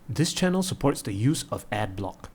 This channel supports the use of ad block.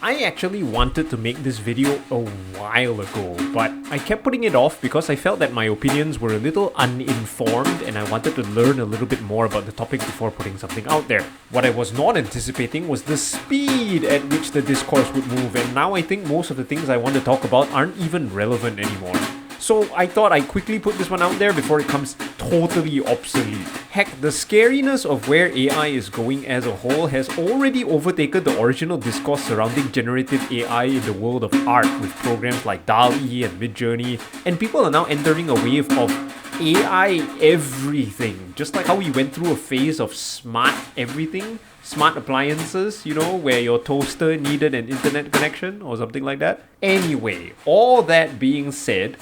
I actually wanted to make this video a while ago, but I kept putting it off because I felt that my opinions were a little uninformed and I wanted to learn a little bit more about the topic before putting something out there. What I was not anticipating was the speed at which the discourse would move, and now I think most of the things I want to talk about aren't even relevant anymore. So I thought I'd quickly put this one out there before it becomes totally obsolete. Heck, the scariness of where AI is going as a whole has already overtaken the original discourse surrounding generative AI in the world of art with programs like DALL-E and Midjourney, and people are now entering a wave of AI everything. Just like how we went through a phase of smart everything, smart appliances, where your toaster needed an internet connection or something like that. Anyway, all that being said,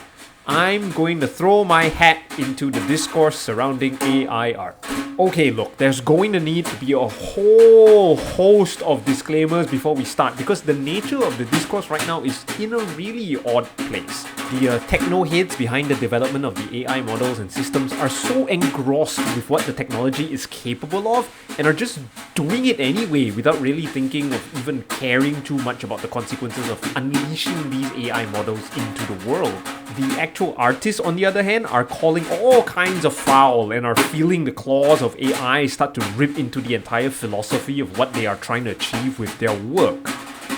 I'm going to throw my hat into the discourse surrounding AI art. Okay, look, there's going to need to be a whole host of disclaimers before we start because the nature of the discourse right now is in a really odd place. The techno heads behind the development of the AI models and systems are so engrossed with what the technology is capable of and are just doing it anyway without really thinking of even caring too much about the consequences of unleashing these AI models into the world. The actual artists, on the other hand, are calling all kinds of foul and are feeling the claws of AI start to rip into the entire philosophy of what they are trying to achieve with their work.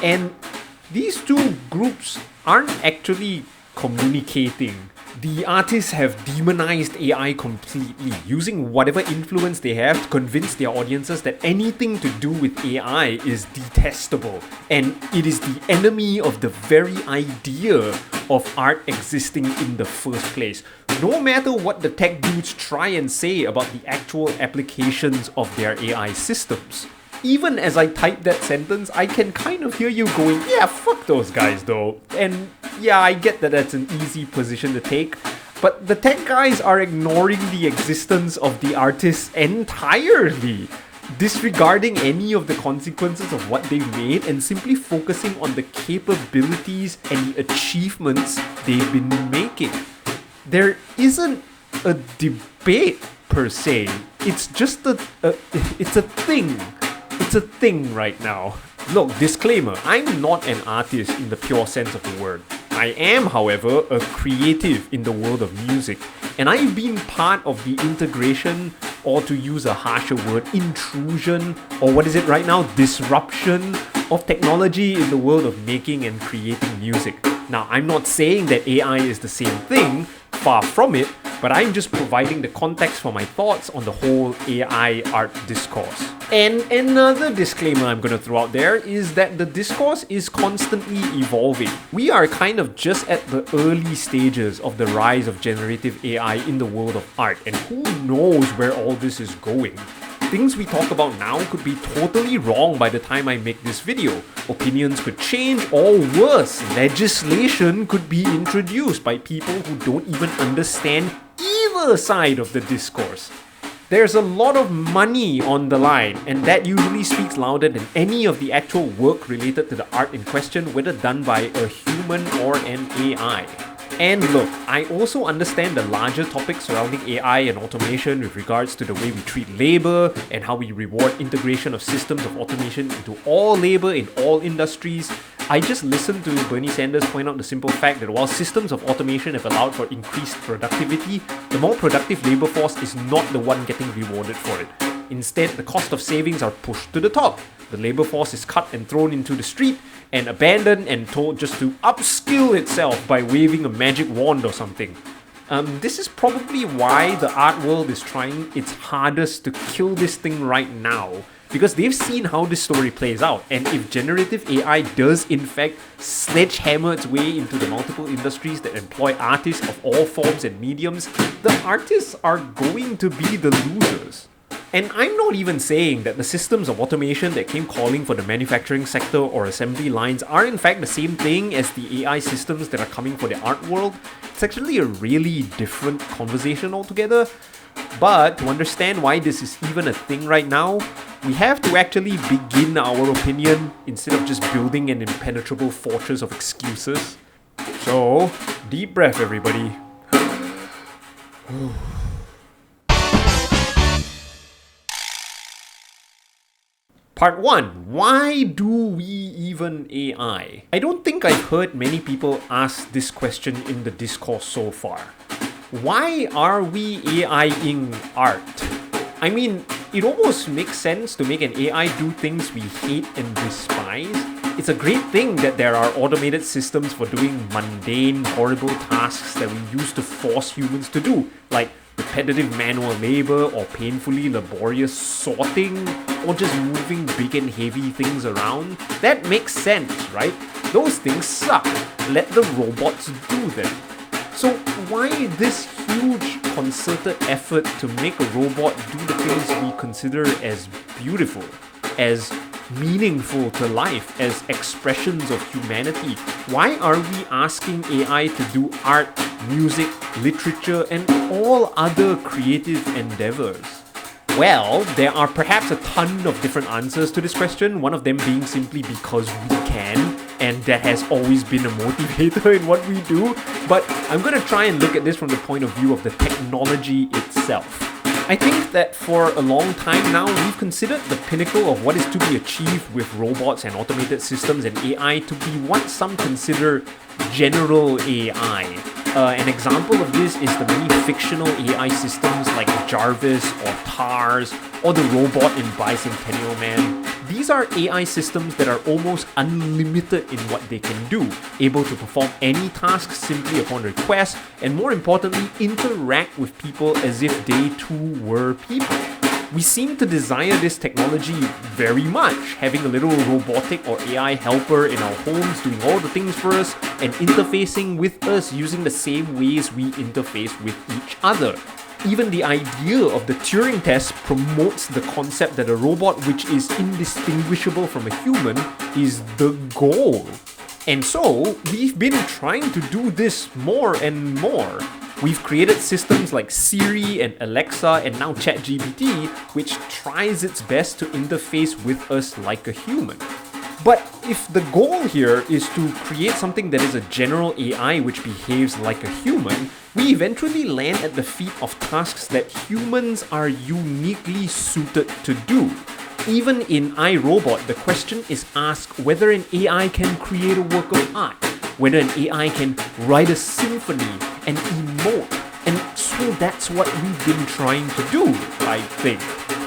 And these two groups aren't actually communicating. The artists have demonized AI completely, using whatever influence they have to convince their audiences that anything to do with AI is detestable, and it is the enemy of the very idea of art existing in the first place. No matter what the tech dudes try and say about the actual applications of their AI systems. Even as I type that sentence, I can kind of hear you going, yeah, fuck those guys though. And yeah, I get that that's an easy position to take, but the tech guys are ignoring the existence of the artists entirely, disregarding any of the consequences of what they made and simply focusing on the capabilities and the achievements they've been making. There isn't a debate per se, it's just it's a thing. It's a thing right now. Look, disclaimer, I'm not an artist in the pure sense of the word. I am, however, a creative in the world of music, and I've been part of the integration, or to use a harsher word, intrusion, or what is it right now, disruption of technology in the world of making and creating music. Now, I'm not saying that AI is the same thing, far from it, but I'm just providing the context for my thoughts on the whole AI art discourse. And another disclaimer I'm going to throw out there is that the discourse is constantly evolving. We are kind of just at the early stages of the rise of generative AI in the world of art, and who knows where all this is going. Things we talk about now could be totally wrong by the time I make this video. Opinions could change, or worse, legislation could be introduced by people who don't even understand either side of the discourse. There's a lot of money on the line, and that usually speaks louder than any of the actual work related to the art in question, whether done by a human or an AI. And look, I also understand the larger topics surrounding AI and automation with regards to the way we treat labor and how we reward integration of systems of automation into all labor in all industries. I just listened to Bernie Sanders point out the simple fact that while systems of automation have allowed for increased productivity, the more productive labor force is not the one getting rewarded for it. Instead, the cost of savings are pushed to the top. The labor force is cut and thrown into the street and abandoned and told just to upskill itself by waving a magic wand or something. This is probably why the art world is trying its hardest to kill this thing right now, because they've seen how this story plays out, and if generative AI does in fact sledgehammer its way into the multiple industries that employ artists of all forms and mediums, the artists are going to be the losers. And I'm not even saying that the systems of automation that came calling for the manufacturing sector or assembly lines are in fact the same thing as the AI systems that are coming for the art world. It's actually a really different conversation altogether. But to understand why this is even a thing right now, we have to actually begin our opinion instead of just building an impenetrable fortress of excuses. So, deep breath everybody. Part 1. Why do we even AI? I don't think I've heard many people ask this question in the discourse so far. Why are we AIing art? I mean, it almost makes sense to make an AI do things we hate and despise. It's a great thing that there are automated systems for doing mundane, horrible tasks that we used to force humans to do, like repetitive manual labor or painfully laborious sorting or just moving big and heavy things around. That makes sense, right? Those things suck. Let the robots do them. So why this huge concerted effort to make a robot do the things we consider as beautiful, as meaningful to life, as expressions of humanity? Why are we asking AI to do art, music, literature, and all other creative endeavors? Well, there are perhaps a ton of different answers to this question, one of them being simply because we can, and that has always been a motivator in what we do. But I'm going to try and look at this from the point of view of the technology itself. I think that for a long time now, we've considered the pinnacle of what is to be achieved with robots and automated systems and AI to be what some consider general AI. An example of this is the many fictional AI systems like Jarvis or TARS or the robot in Bicentennial Man. These are AI systems that are almost unlimited in what they can do, able to perform any task simply upon request, and more importantly, interact with people as if they too were people. We seem to desire this technology very much, having a little robotic or AI helper in our homes doing all the things for us and interfacing with us using the same ways we interface with each other. Even the idea of the Turing test promotes the concept that a robot which is indistinguishable from a human is the goal. And so, we've been trying to do this more and more. We've created systems like Siri and Alexa and now ChatGPT, which tries its best to interface with us like a human. But if the goal here is to create something that is a general AI which behaves like a human, we eventually land at the feet of tasks that humans are uniquely suited to do. Even in iRobot, the question is asked whether an AI can create a work of art, whether an AI can write a symphony and emote. And so that's what we've been trying to do, I think.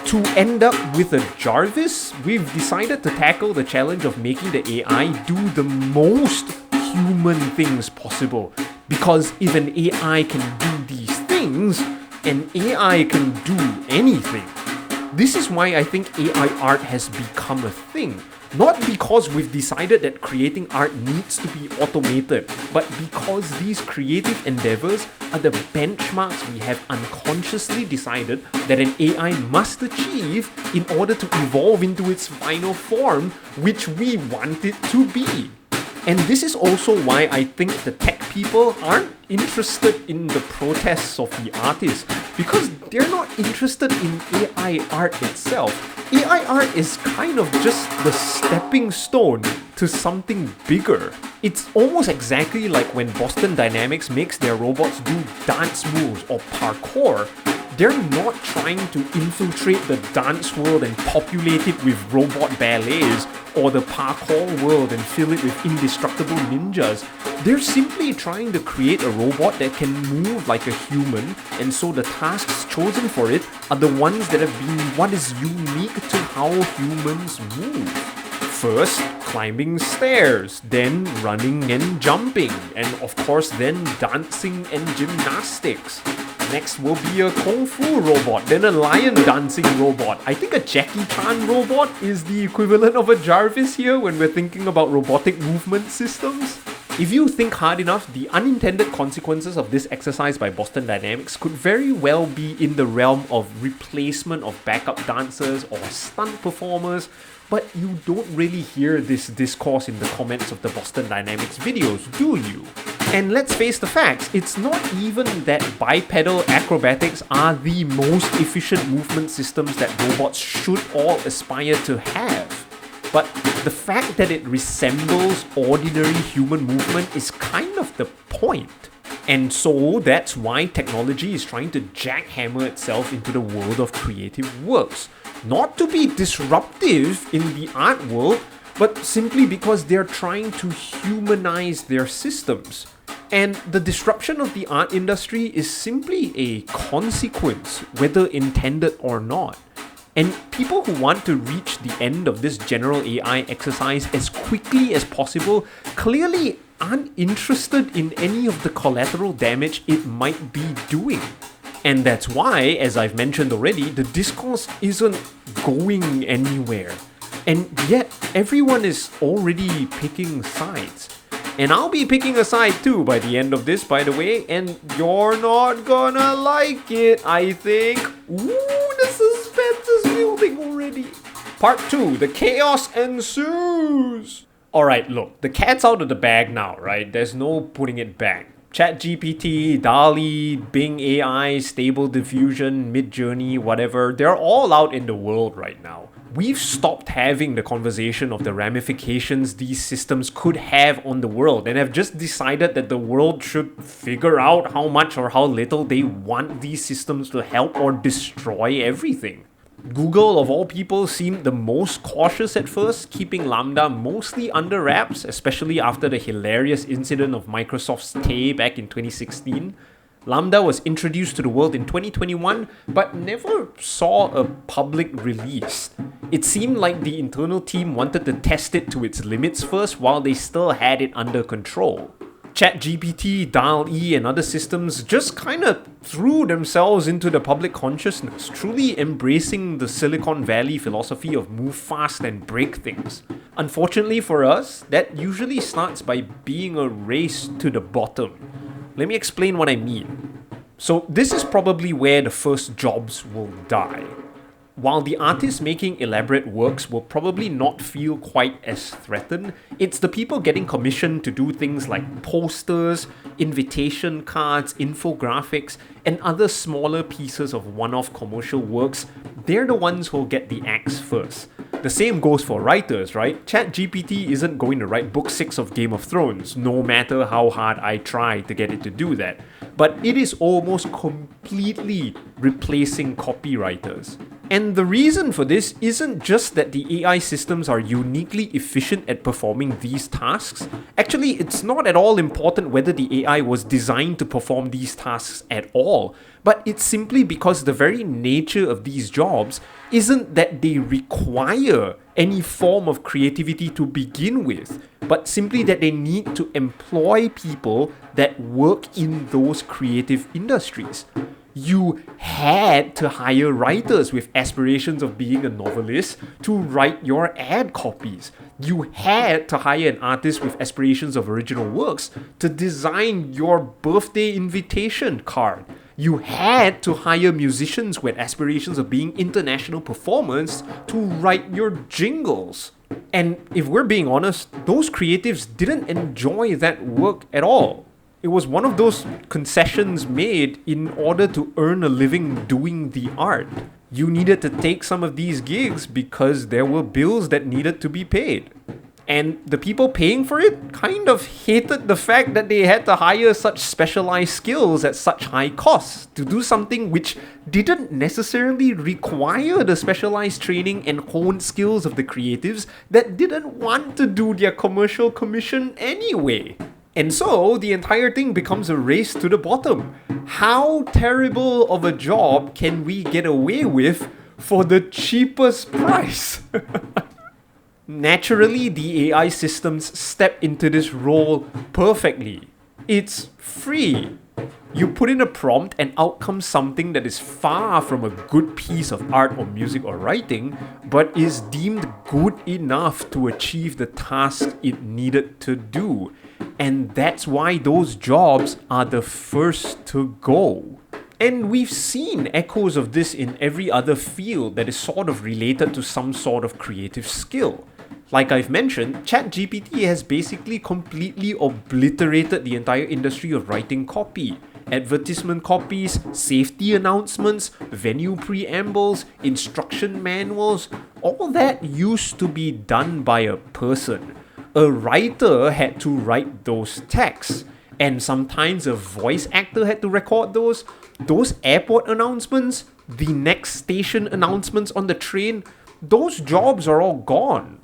To end up with a Jarvis, we've decided to tackle the challenge of making the AI do the most human things possible. Because if an AI can do these things, an AI can do anything. This is why I think AI art has become a thing. Not because we've decided that creating art needs to be automated, but because these creative endeavors are the benchmarks we have unconsciously decided that an AI must achieve in order to evolve into its final form, which we want it to be. And this is also why I think the tech people aren't interested in the protests of the artists, because they're not interested in AI art itself. AI art is kind of just the stepping stone to something bigger. It's almost exactly like when Boston Dynamics makes their robots do dance moves or parkour. They're not trying to infiltrate the dance world and populate it with robot ballets or the parkour world and fill it with indestructible ninjas. They're simply trying to create a robot that can move like a human, and so the tasks chosen for it are the ones that have been what is unique to how humans move. First, climbing stairs, then running and jumping, and of course then dancing and gymnastics. Next will be a Kung Fu robot, then a lion dancing robot. I think a Jackie Chan robot is the equivalent of a Jarvis here when we're thinking about robotic movement systems. If you think hard enough, the unintended consequences of this exercise by Boston Dynamics could very well be in the realm of replacement of backup dancers or stunt performers, but you don't really hear this discourse in the comments of the Boston Dynamics videos, do you? And let's face the facts, it's not even that bipedal acrobatics are the most efficient movement systems that robots should all aspire to have. But the fact that it resembles ordinary human movement is kind of the point. And so that's why technology is trying to jackhammer itself into the world of creative works. not to be disruptive in the art world, but simply because they're trying to humanize their systems. And the disruption of the art industry is simply a consequence, whether intended or not. And people who want to reach the end of this general AI exercise as quickly as possible clearly aren't interested in any of the collateral damage it might be doing. And that's why, as I've mentioned already, the discourse isn't going anywhere. And yet, everyone is already picking sides. And I'll be picking a side too by the end of this, by the way, and you're not gonna like it, I think. Ooh, the suspense is building already. Part 2, the chaos ensues. Alright, look, the cat's out of the bag now, right? There's no putting it back. ChatGPT, DALL-E, Bing AI, Stable Diffusion, Midjourney, whatever, they're all out in the world right now. We've stopped having the conversation of the ramifications these systems could have on the world and have just decided that the world should figure out how much or how little they want these systems to help or destroy everything. Google, of all people, seemed the most cautious at first, keeping Lambda mostly under wraps, especially after the hilarious incident of Microsoft's Tay back in 2016. Lambda was introduced to the world in 2021, but never saw a public release. It seemed like the internal team wanted to test it to its limits first while they still had it under control. ChatGPT, DALL-E, and other systems just kinda threw themselves into the public consciousness, truly embracing the Silicon Valley philosophy of move fast and break things. Unfortunately for us, that usually starts by being a race to the bottom. Let me explain what I mean. So this is probably where the first jobs will die. While the artists making elaborate works will probably not feel quite as threatened, it's the people getting commissioned to do things like posters, invitation cards, infographics, and other smaller pieces of one-off commercial works. They're the ones who'll get the axe first. The same goes for writers, right? ChatGPT isn't going to write book 6 of Game of Thrones, no matter how hard I try to get it to do that. But it is almost completely replacing copywriters. And the reason for this isn't just that the AI systems are uniquely efficient at performing these tasks. Actually, it's not at all important whether the AI was designed to perform these tasks at all, but it's simply because the very nature of these jobs isn't that they require any form of creativity to begin with, but simply that they need to employ people that work in those creative industries. You had to hire writers with aspirations of being a novelist to write your ad copies. You had to hire an artist with aspirations of original works to design your birthday invitation card. You had to hire musicians with aspirations of being international performers to write your jingles. And if we're being honest, those creatives didn't enjoy that work at all. It was one of those concessions made in order to earn a living doing the art. You needed to take some of these gigs because there were bills that needed to be paid. And the people paying for it kind of hated the fact that they had to hire such specialized skills at such high costs to do something which didn't necessarily require the specialized training and honed skills of the creatives that didn't want to do their commercial commission anyway. And so, the entire thing becomes a race to the bottom. How terrible of a job can we get away with for the cheapest price? Naturally, the AI systems step into this role perfectly. It's free. You put in a prompt and out comes something that is far from a good piece of art or music or writing, but is deemed good enough to achieve the task it needed to do. And that's why those jobs are the first to go. And we've seen echoes of this in every other field that is sort of related to some sort of creative skill. Like I've mentioned, ChatGPT has basically completely obliterated the entire industry of writing copy. Advertisement copies, safety announcements, venue preambles, instruction manuals, all that used to be done by a person. A writer had to write those texts, and sometimes a voice actor had to record those, Those airport announcements, the next station announcements on the train, those jobs are all gone.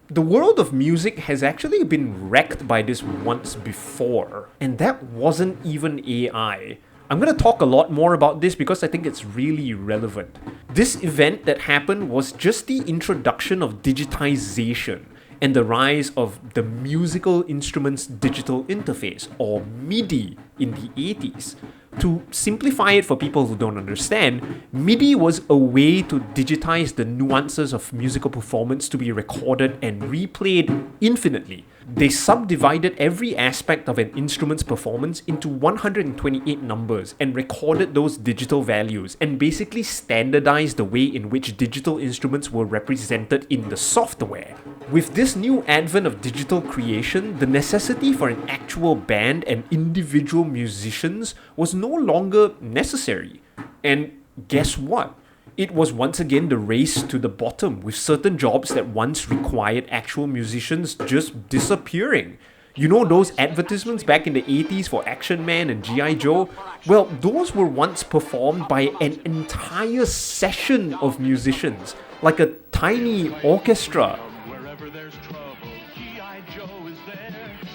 The world of music has actually been wrecked by this once before, and that wasn't even AI. I'm going to talk a lot more about this because I think it's really relevant. This event that happened was just the introduction of digitization and the rise of the musical instruments digital interface, or MIDI, in the 80s. To simplify it for people who don't understand, MIDI was a way to digitize the nuances of musical performance to be recorded and replayed infinitely. They subdivided every aspect of an instrument's performance into 128 numbers and recorded those digital values and basically standardized the way in which digital instruments were represented in the software. With this new advent of digital creation, the necessity for an actual band and individual musicians was no longer necessary. And guess what? It was once again the race to the bottom, with certain jobs that once required actual musicians just disappearing. You know those advertisements back in the 80s for Action Man and G.I. Joe? Well, those were once performed by an entire session of musicians, like a tiny orchestra.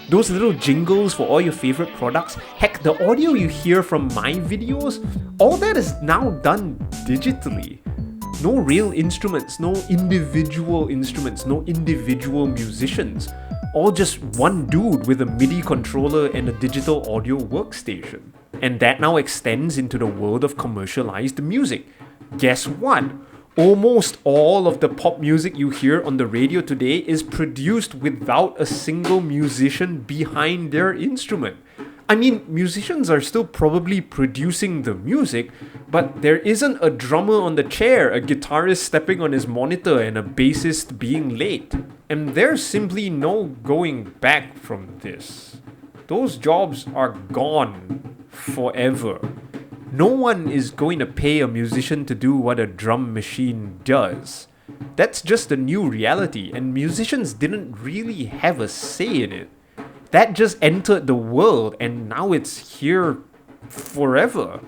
Those little jingles for all your favorite products, heck, the audio you hear from my videos, all that is now done digitally. No real instruments, no individual musicians. All just one dude with a MIDI controller and a digital audio workstation. And that now extends into the world of commercialized music. Guess what? Almost all of the pop music you hear on the radio today is produced without a single musician behind their instrument. I mean, musicians are still probably producing the music, but there isn't a drummer on the chair, a guitarist stepping on his monitor, and a bassist being late. And there's simply no going back from this. Those jobs are gone forever. No one is going to pay a musician to do what a drum machine does. That's just a new reality, and musicians didn't really have a say in it. That just entered the world, and now it's here forever.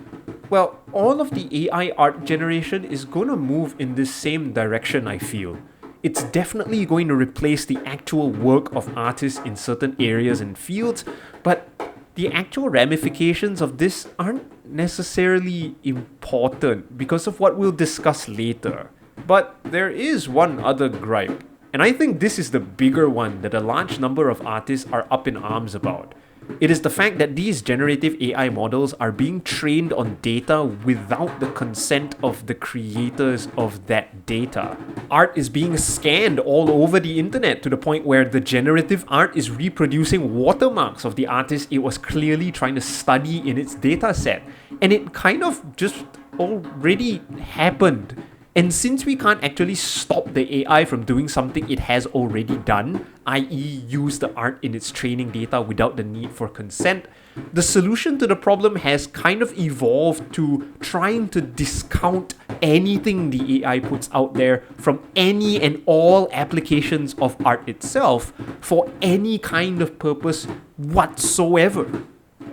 Well, all of the AI art generation is going to move in this same direction, I feel. It's definitely going to replace the actual work of artists in certain areas and fields, but the actual ramifications of this aren't necessarily important because of what we'll discuss later. But there is one other gripe, and I think this is the bigger one that a large number of artists are up in arms about. It is the fact that these generative AI models are being trained on data without the consent of the creators of that data. Art is being scanned all over the internet to the point where the generative art is reproducing watermarks of the artist it was clearly trying to study in its data set. And it kind of just already happened. And since we can't actually stop the AI from doing something it has already done, i.e. use the art in its training data without the need for consent, the solution to the problem has kind of evolved to trying to discount anything the AI puts out there from any and all applications of art itself for any kind of purpose whatsoever.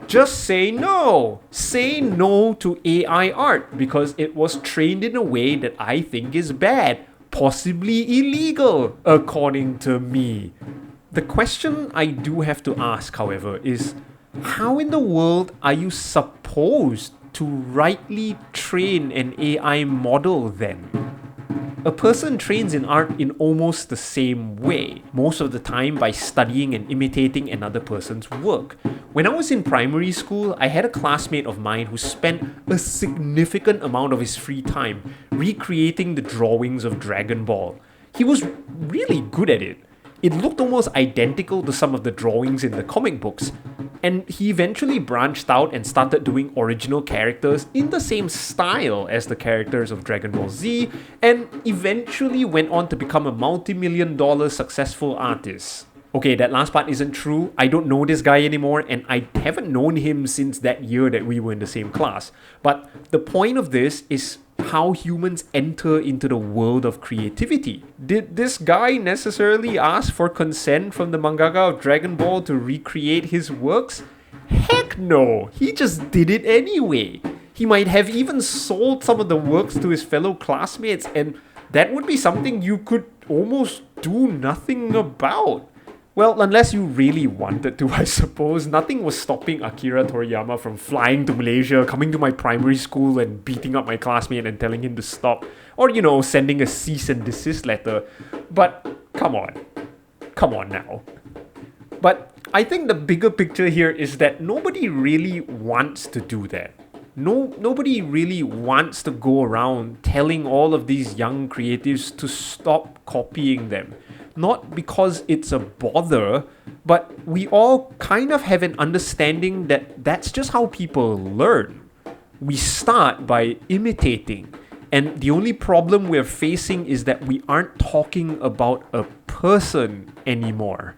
Just say no. Say no to AI art because it was trained in a way that I think is bad, possibly illegal, according to me. The question I do have to ask, however, is how in the world are you supposed to rightly train an AI model then? A person trains in art in almost the same way, most of the time by studying and imitating another person's work. When I was in primary school, I had a classmate of mine who spent a significant amount of his free time recreating the drawings of Dragon Ball. He was really good at it. It looked almost identical to some of the drawings in the comic books, and he eventually branched out and started doing original characters in the same style as the characters of Dragon Ball Z, and eventually went on to become a multi-million-dollar successful artist. Okay, that last part isn't true. I don't know this guy anymore, and I haven't known him since that year that we were in the same class. But the point of this is how humans enter into the world of creativity. Did this guy necessarily ask for consent from the mangaka of Dragon Ball to recreate his works? Heck no! He just did it anyway. He might have even sold some of the works to his fellow classmates, and that would be something you could almost do nothing about. Well, unless you really wanted to, I suppose. Nothing was stopping Akira Toriyama from flying to Malaysia, coming to my primary school and beating up my classmate and telling him to stop. Or, sending a cease and desist letter. But, come on. Come on now. But I think the bigger picture here is that nobody really wants to do that. Nobody really wants to go around telling all of these young creatives to stop copying them. Not because it's a bother, but we all kind of have an understanding that that's just how people learn. We start by imitating, and the only problem we're facing is that we aren't talking about a person anymore.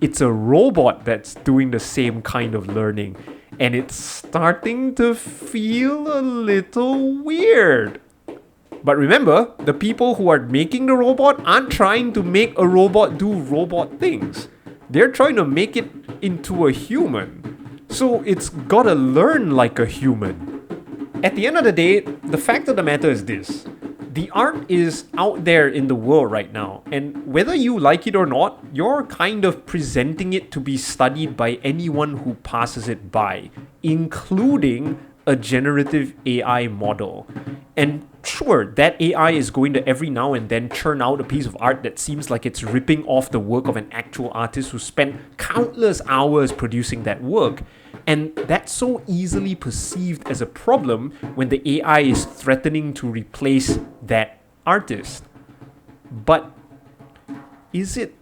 It's a robot that's doing the same kind of learning, and it's starting to feel a little weird. But remember, the people who are making the robot aren't trying to make a robot do robot things. They're trying to make it into a human. So it's gotta learn like a human. At the end of the day, the fact of the matter is this. The art is out there in the world right now, and whether you like it or not, you're kind of presenting it to be studied by anyone who passes it by, including a generative AI model. And sure, that AI is going to every now and then churn out a piece of art that seems like it's ripping off the work of an actual artist who spent countless hours producing that work. And that's so easily perceived as a problem when the AI is threatening to replace that artist. But is it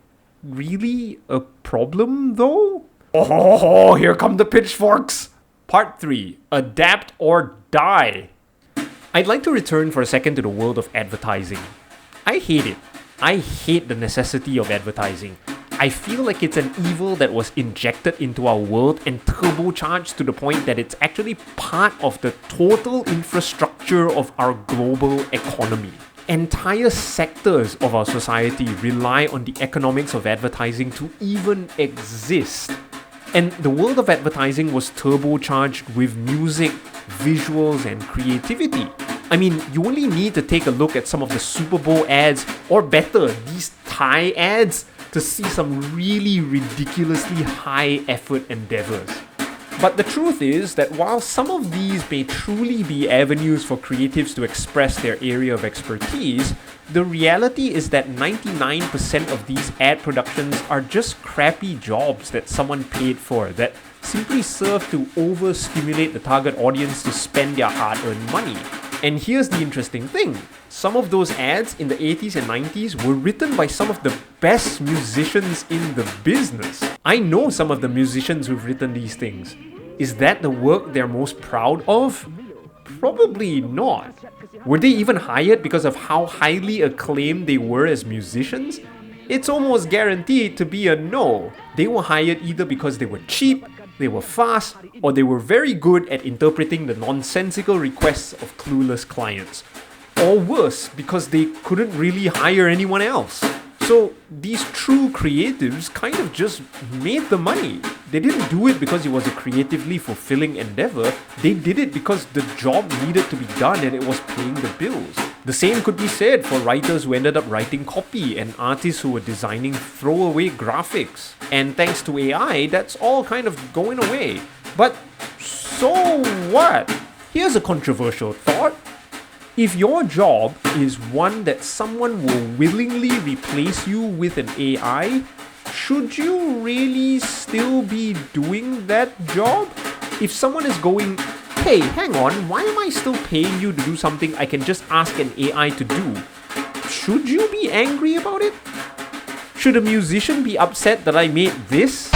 really a problem though? Oh, here come the pitchforks! Part 3, Adapt or Die. I'd like to return for a second to the world of advertising. I hate it. I hate the necessity of advertising. I feel like it's an evil that was injected into our world and turbocharged to the point that it's actually part of the total infrastructure of our global economy. Entire sectors of our society rely on the economics of advertising to even exist. And the world of advertising was turbocharged with music, visuals, and creativity. I mean, you only need to take a look at some of the Super Bowl ads, or better, these Thai ads, to see some really ridiculously high effort endeavors. But the truth is that while some of these may truly be avenues for creatives to express their area of expertise, the reality is that 99% of these ad productions are just crappy jobs that someone paid for that simply serve to overstimulate the target audience to spend their hard-earned money. And here's the interesting thing. Some of those ads in the 80s and 90s were written by some of the best musicians in the business. I know some of the musicians who've written these things. Is that the work they're most proud of? Probably not. Were they even hired because of how highly acclaimed they were as musicians? It's almost guaranteed to be a no. They were hired either because they were cheap, they were fast, or they were very good at interpreting the nonsensical requests of clueless clients. Or worse, because they couldn't really hire anyone else. So these true creatives kind of just made the money. They didn't do it because it was a creatively fulfilling endeavor. They did it because the job needed to be done and it was paying the bills. The same could be said for writers who ended up writing copy and artists who were designing throwaway graphics. And thanks to AI, that's all kind of going away. But so what? Here's a controversial thought. If your job is one that someone will willingly replace you with an AI, should you really still be doing that job? If someone is going, hey, hang on, why am I still paying you to do something I can just ask an AI to do? Should you be angry about it? Should a musician be upset that I made this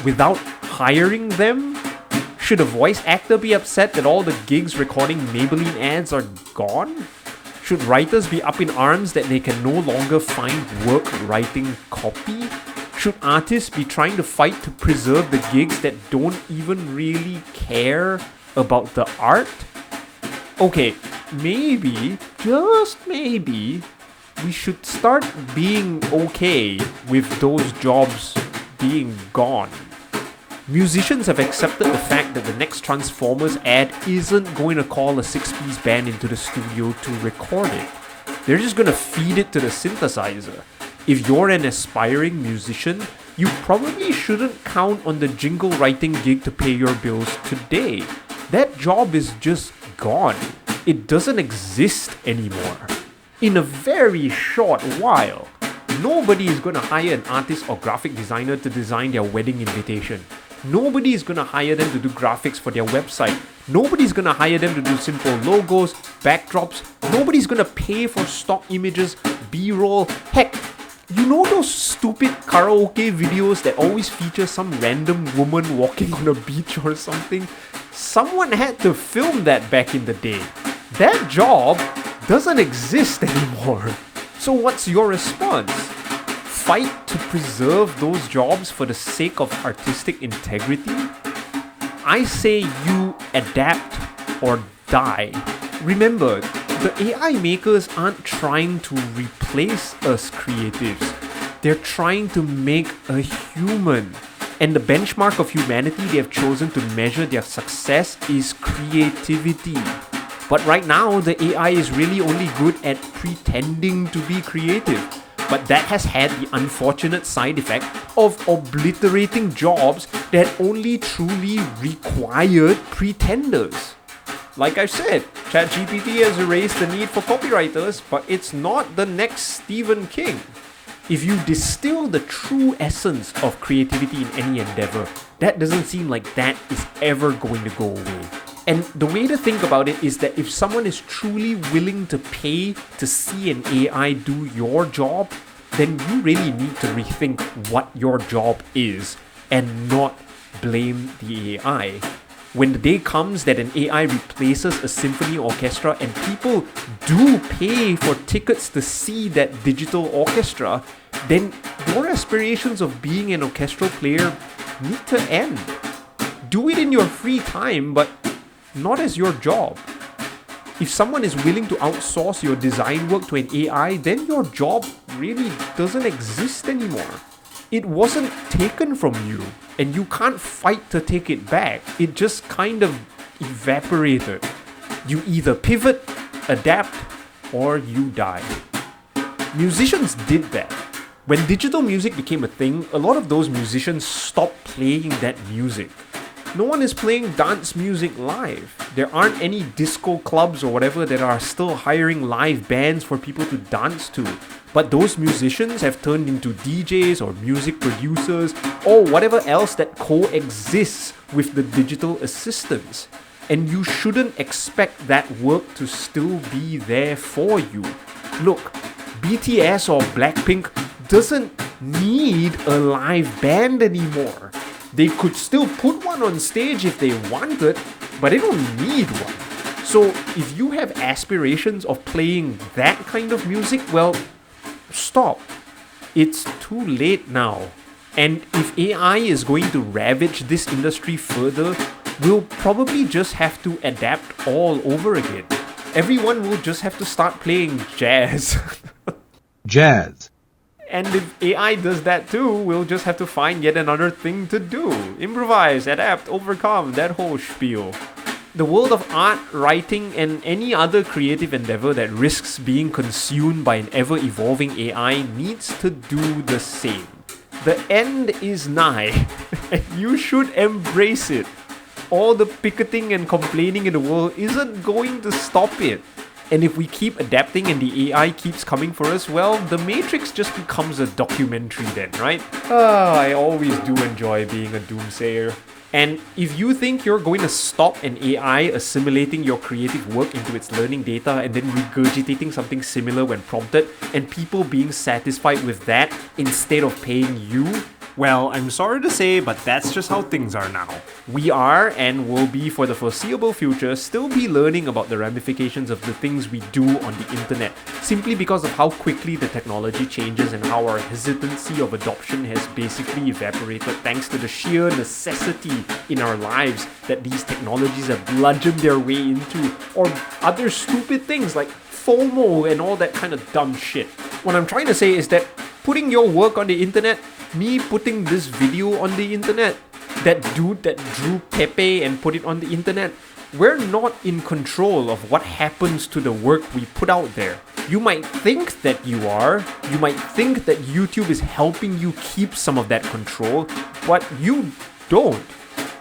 without hiring them? Should a voice actor be upset that all the gigs recording Maybelline ads are gone? Should writers be up in arms that they can no longer find work writing copy? Should artists be trying to fight to preserve the gigs that don't even really care about the art? Okay, maybe, just maybe, we should start being okay with those jobs being gone. Musicians have accepted the fact that the next Transformers ad isn't going to call a 6-piece band into the studio to record it. They're just going to feed it to the synthesizer. If you're an aspiring musician, you probably shouldn't count on the jingle writing gig to pay your bills today. That job is just gone. It doesn't exist anymore. In a very short while, nobody is going to hire an artist or graphic designer to design their wedding invitation. Nobody is going to hire them to do graphics for their website. Nobody's going to hire them to do simple logos, backdrops. Nobody's going to pay for stock images, B-roll. Heck, you know those stupid karaoke videos that always feature some random woman walking on a beach or something? Someone had to film that back in the day. That job doesn't exist anymore. So what's your response? Fight to preserve those jobs for the sake of artistic integrity? I say you adapt or die. Remember, the AI makers aren't trying to replace us creatives. They're trying to make a human. And the benchmark of humanity they have chosen to measure their success is creativity. But right now, the AI is really only good at pretending to be creative. But that has had the unfortunate side effect of obliterating jobs that only truly required pretenders. Like I said, ChatGPT has erased the need for copywriters, but it's not the next Stephen King. If you distill the true essence of creativity in any endeavor, that doesn't seem like that is ever going to go away. And the way to think about it is that if someone is truly willing to pay to see an AI do your job, then you really need to rethink what your job is and not blame the AI. When the day comes that an AI replaces a symphony orchestra and people do pay for tickets to see that digital orchestra, then your aspirations of being an orchestral player need to end. Do it in your free time, but not as your job. If someone is willing to outsource your design work to an AI, then your job really doesn't exist anymore. It wasn't taken from you, and you can't fight to take it back. It just kind of evaporated. You either pivot, adapt, or you die. Musicians did that. When digital music became a thing, a lot of those musicians stopped playing that music. No one is playing dance music live. There aren't any disco clubs or whatever that are still hiring live bands for people to dance to. But those musicians have turned into DJs or music producers or whatever else that coexists with the digital assistants. And you shouldn't expect that work to still be there for you. Look, BTS or Blackpink doesn't need a live band anymore. They could still put one on stage if they wanted, but they don't need one. So if you have aspirations of playing that kind of music, well, stop. It's too late now. And if AI is going to ravage this industry further, we'll probably just have to adapt all over again. Everyone will just have to start playing jazz. Jazz. And if AI does that too, we'll just have to find yet another thing to do. Improvise, adapt, overcome, that whole spiel. The world of art, writing, and any other creative endeavor that risks being consumed by an ever-evolving AI needs to do the same. The end is nigh, and you should embrace it. All the picketing and complaining in the world isn't going to stop it. And if we keep adapting and the AI keeps coming for us, well, The Matrix just becomes a documentary then, right? I always do enjoy being a doomsayer. And if you think you're going to stop an AI assimilating your creative work into its learning data and then regurgitating something similar when prompted, and people being satisfied with that instead of paying you, well, I'm sorry to say, but that's just how things are now. We are, and will be for the foreseeable future, still be learning about the ramifications of the things we do on the internet, simply because of how quickly the technology changes and how our hesitancy of adoption has basically evaporated thanks to the sheer necessity in our lives that these technologies have bludgeoned their way into, or other stupid things like FOMO and all that kind of dumb shit. What I'm trying to say is that putting your work on the internet, me putting this video on the internet, that dude that drew Pepe and put it on the internet, we're not in control of what happens to the work we put out there. You might think that you are. You might think that YouTube is helping you keep some of that control, but you don't.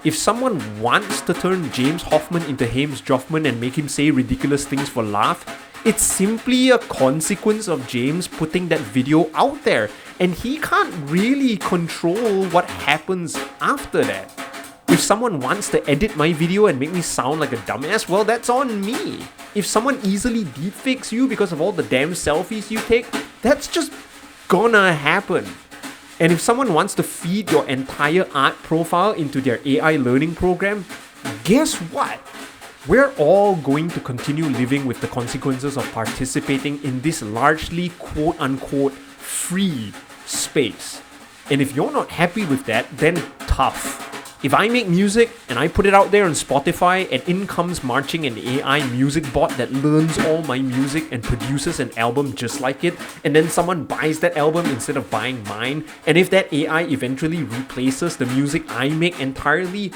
If someone wants to turn James Hoffman into James Joffman and make him say ridiculous things for laugh, it's simply a consequence of James putting that video out there, and he can't really control what happens after that. If someone wants to edit my video and make me sound like a dumbass, well, that's on me. If someone easily deepfakes you because of all the damn selfies you take, that's just gonna happen. And if someone wants to feed your entire art profile into their AI learning program, guess what? We're all going to continue living with the consequences of participating in this largely quote-unquote free space. And if you're not happy with that, then tough. If I make music and I put it out there on Spotify and in comes marching an AI music bot that learns all my music and produces an album just like it, and then someone buys that album instead of buying mine, and if that AI eventually replaces the music I make entirely,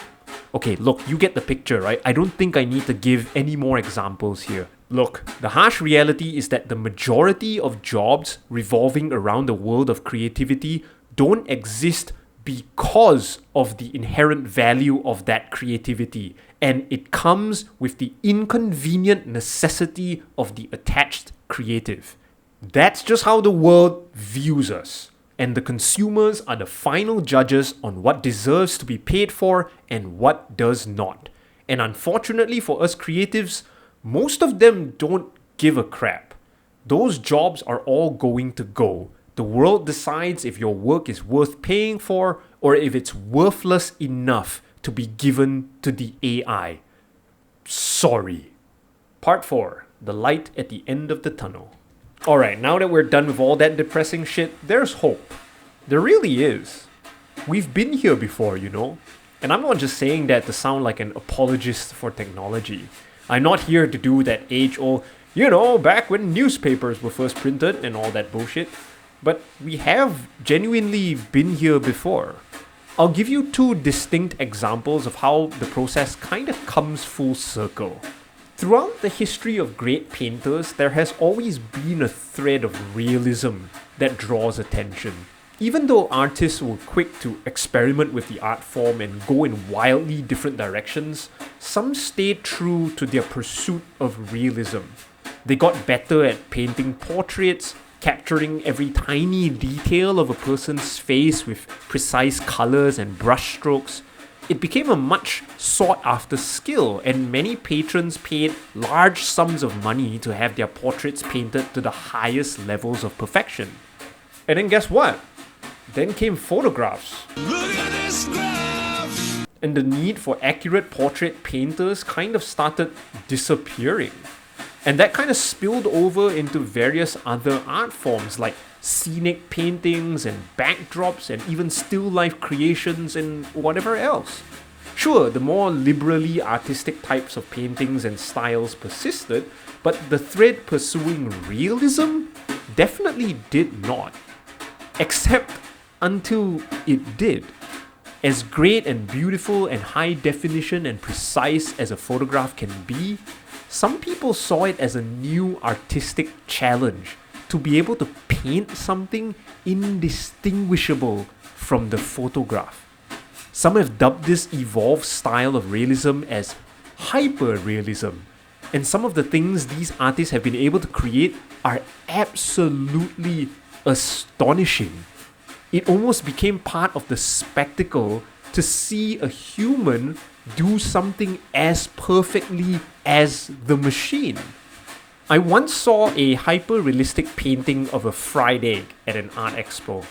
okay, look, you get the picture, right? I don't think I need to give any more examples here. Look, the harsh reality is that the majority of jobs revolving around the world of creativity don't exist because of the inherent value of that creativity, and it comes with the inconvenient necessity of the attached creative. That's just how the world views us, and the consumers are the final judges on what deserves to be paid for and what does not. And unfortunately for us creatives, most of them don't give a crap. Those jobs are all going to go. The world decides if your work is worth paying for or if it's worthless enough to be given to the AI. Sorry. Part 4. The light at the end of the tunnel. Alright, now that we're done with all that depressing shit, there's hope. There really is. We've been here before, you know? And I'm not just saying that to sound like an apologist for technology. I'm not here to do that age-old, back when newspapers were first printed and all that bullshit. But we have genuinely been here before. I'll give you 2 distinct examples of how the process kind of comes full circle. Throughout the history of great painters, there has always been a thread of realism that draws attention. Even though artists were quick to experiment with the art form and go in wildly different directions, some stayed true to their pursuit of realism. They got better at painting portraits, capturing every tiny detail of a person's face with precise colors and brushstrokes. It became a much sought-after skill, and many patrons paid large sums of money to have their portraits painted to the highest levels of perfection. And then guess what? Then came photographs. Look at this graph! And the need for accurate portrait painters kind of started disappearing. And that kind of spilled over into various other art forms like scenic paintings and backdrops and even still life creations and whatever else. Sure, the more liberally artistic types of paintings and styles persisted, but the thread pursuing realism definitely did not. Except until it did. As great and beautiful and high definition and precise as a photograph can be, some people saw it as a new artistic challenge to be able to paint something indistinguishable from the photograph. Some have dubbed this evolved style of realism as hyper-realism, and some of the things these artists have been able to create are absolutely astonishing. It almost became part of the spectacle to see a human do something as perfectly as the machine. I once saw a hyper-realistic painting of a fried egg at an art expo.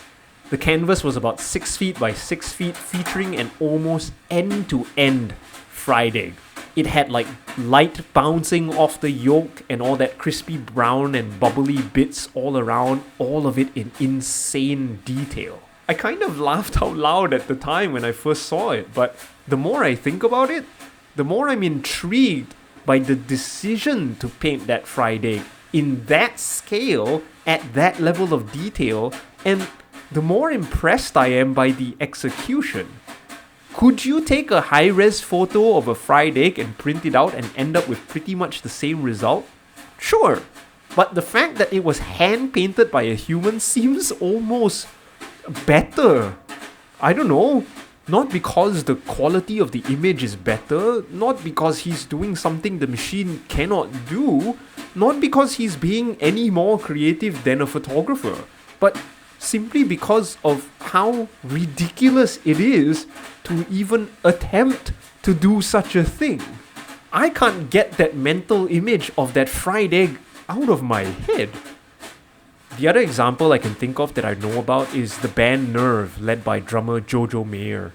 The canvas was about 6 feet by 6 feet, featuring an almost end-to-end fried egg. It had like light bouncing off the yolk and all that crispy brown and bubbly bits all around, all of it in insane detail. I kind of laughed out loud at the time when I first saw it, but the more I think about it, the more I'm intrigued by the decision to paint that fried egg in that scale, at that level of detail, and the more impressed I am by the execution. Could you take a high-res photo of a fried egg and print it out and end up with pretty much the same result? Sure, but the fact that it was hand-painted by a human seems almost better. I don't know. Not because the quality of the image is better, not because he's doing something the machine cannot do, not because he's being any more creative than a photographer, but simply because of how ridiculous it is to even attempt to do such a thing. I can't get that mental image of that fried egg out of my head. The other example I can think of that I know about is the band Nerve, led by drummer Jojo Mayer.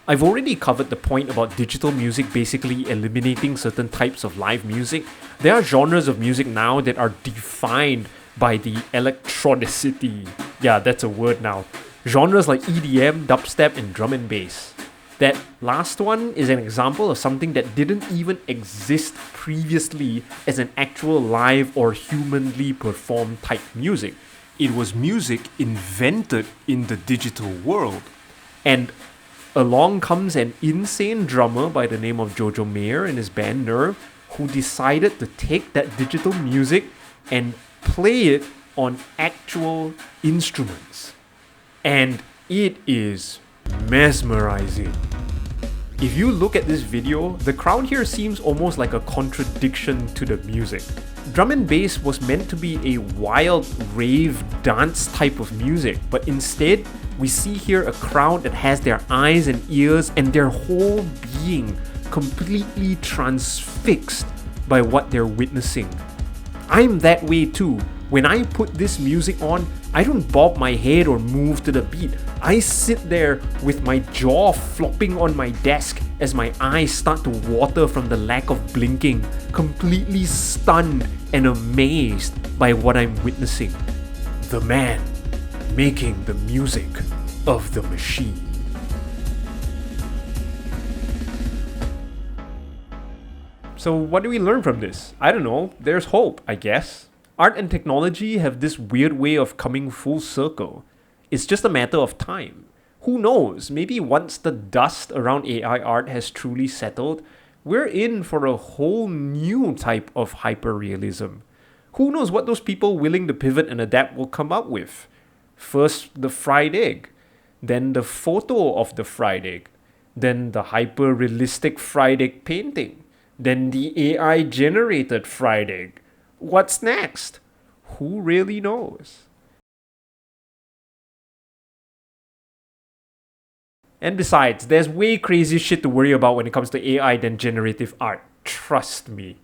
I've already covered the point about digital music basically eliminating certain types of live music. There are genres of music now that are defined by the electronicity. Yeah, that's a word now. Genres like EDM, dubstep, and drum and bass. That last one is an example of something that didn't even exist previously as an actual live or humanly performed type music. It was music invented in the digital world. And along comes an insane drummer by the name of Jojo Mayer and his band Nerve, who decided to take that digital music and play it on actual instruments. And it is mesmerizing. If you look at this video, the crowd here seems almost like a contradiction to the music. Drum and bass was meant to be a wild rave dance type of music, but instead we see here a crowd that has their eyes and ears and their whole being completely transfixed by what they're witnessing. I'm that way too. When I put this music on, I don't bob my head or move to the beat. I sit there with my jaw flopping on my desk as my eyes start to water from the lack of blinking, completely stunned and amazed by what I'm witnessing. The man making the music of the machine. So what do we learn from this? I don't know. There's hope, I guess. Art and technology have this weird way of coming full circle. It's just a matter of time. Who knows? Maybe once the dust around AI art has truly settled, we're in for a whole new type of hyperrealism. Who knows what those people willing to pivot and adapt will come up with? First, the fried egg. Then the photo of the fried egg. Then the hyper-realistic fried egg painting. Then the AI-generated fried egg. What's next? Who really knows? And besides, there's way crazier shit to worry about when it comes to AI than generative art. Trust me.